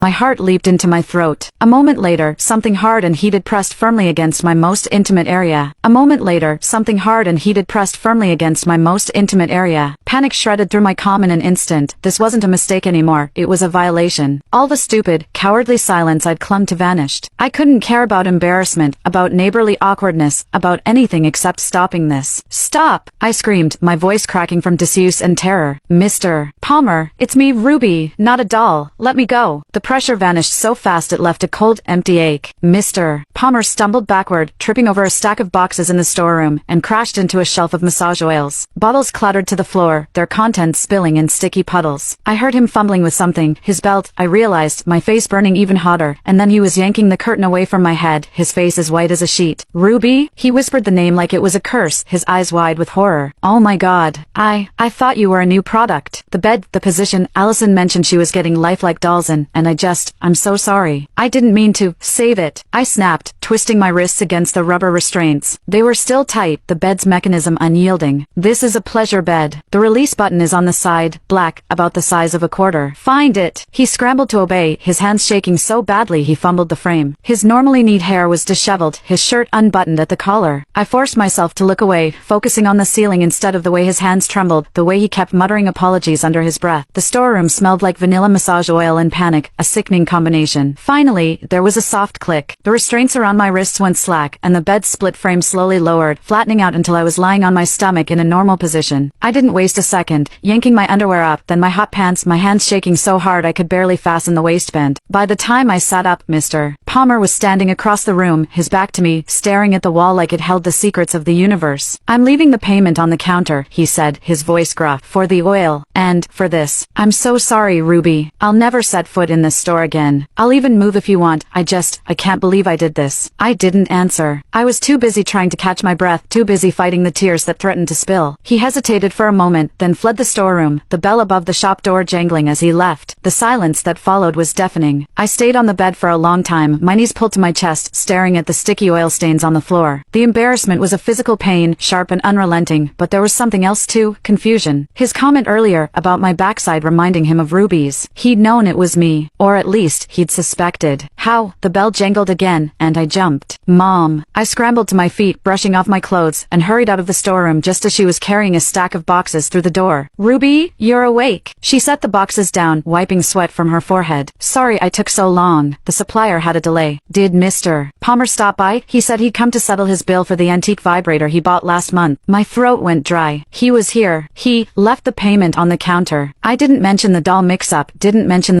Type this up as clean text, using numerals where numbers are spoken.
My heart leaped into my throat. A moment later, something hard and heated pressed firmly against my most intimate area. A moment later, something hard and heated pressed firmly against my most intimate area. Panic shredded through my calm in an instant. This wasn't a mistake anymore, it was a violation. All the stupid, cowardly silence I'd clung to vanished. I couldn't care about embarrassment, about neighborly awkwardness, about anything except stopping this. Stop! I screamed, my voice cracking from disuse and terror. Mr. Palmer, it's me, Ruby, not a doll. Let me go. The pressure vanished so fast it left a cold, empty ache. Mr. Palmer stumbled backward, tripping over a stack of boxes in the storeroom, and crashed into a shelf of massage oils. Bottles clattered to the floor, their contents spilling in sticky puddles. I heard him fumbling with something, his belt, I realized, my face burning even hotter, and then he was yanking the curtain away from my head, his face as white as a sheet. Ruby? He whispered the name like it was a curse, his eyes wide with horror. Oh my god. I thought you were a new product. The bed, the position, Allison mentioned she was getting lifelike dolls in, and I'm so sorry. I didn't mean to. Save it. I snapped, twisting my wrists against the rubber restraints. They were still tight, the bed's mechanism unyielding. This is a pleasure bed. The release button is on the side, black, about the size of a quarter. Find it. He scrambled to obey, his hands shaking so badly he fumbled the frame. His normally neat hair was disheveled, his shirt unbuttoned at the collar. I forced myself to look away, focusing on the ceiling instead of the way his hands trembled, the way he kept muttering apologies under his breath. The storeroom smelled like vanilla massage oil and panic, a sickening combination. Finally, there was a soft click. The restraints around my wrists went slack, and the bed's split frame slowly lowered, flattening out until I was lying on my stomach in a normal position. I didn't waste a second, yanking my underwear up, then my hot pants, my hands shaking so hard I could barely fasten the waistband. By the time I sat up, Mr. Palmer was standing across the room, his back to me, staring at the wall like it held the secrets of the universe. I'm leaving the payment on the counter, he said, his voice gruff, for the oil, and, for this. I'm so sorry, Ruby. I'll never set foot in this store again. I'll even move if you want. I can't believe I did this. I didn't answer. I was too busy trying to catch my breath, too busy fighting the tears that threatened to spill. He hesitated for a moment, then fled the storeroom, the bell above the shop door jangling as he left. The silence that followed was deafening. I stayed on the bed for a long time, my knees pulled to my chest, staring at the sticky oil stains on the floor. The embarrassment was a physical pain, sharp and unrelenting, but there was something else too, confusion. His comment earlier, about my backside reminding him of Ruby's. He'd known it was me, or at least, he'd suspected. How? The bell jangled again, and I jumped. Mom. I scrambled to my feet, brushing off my clothes, and hurried out of the storeroom just as she was carrying a stack of boxes through the door. Ruby, you're awake. She set the boxes down, wiping sweat from her forehead. Sorry I took so long. The supplier had a delay. Did Mr. Palmer stop by? He said he'd come to settle his bill for the antique vibrator he bought last month. My throat went dry. He was here. He left the payment on the counter. I didn't mention the doll mix-up, didn't mention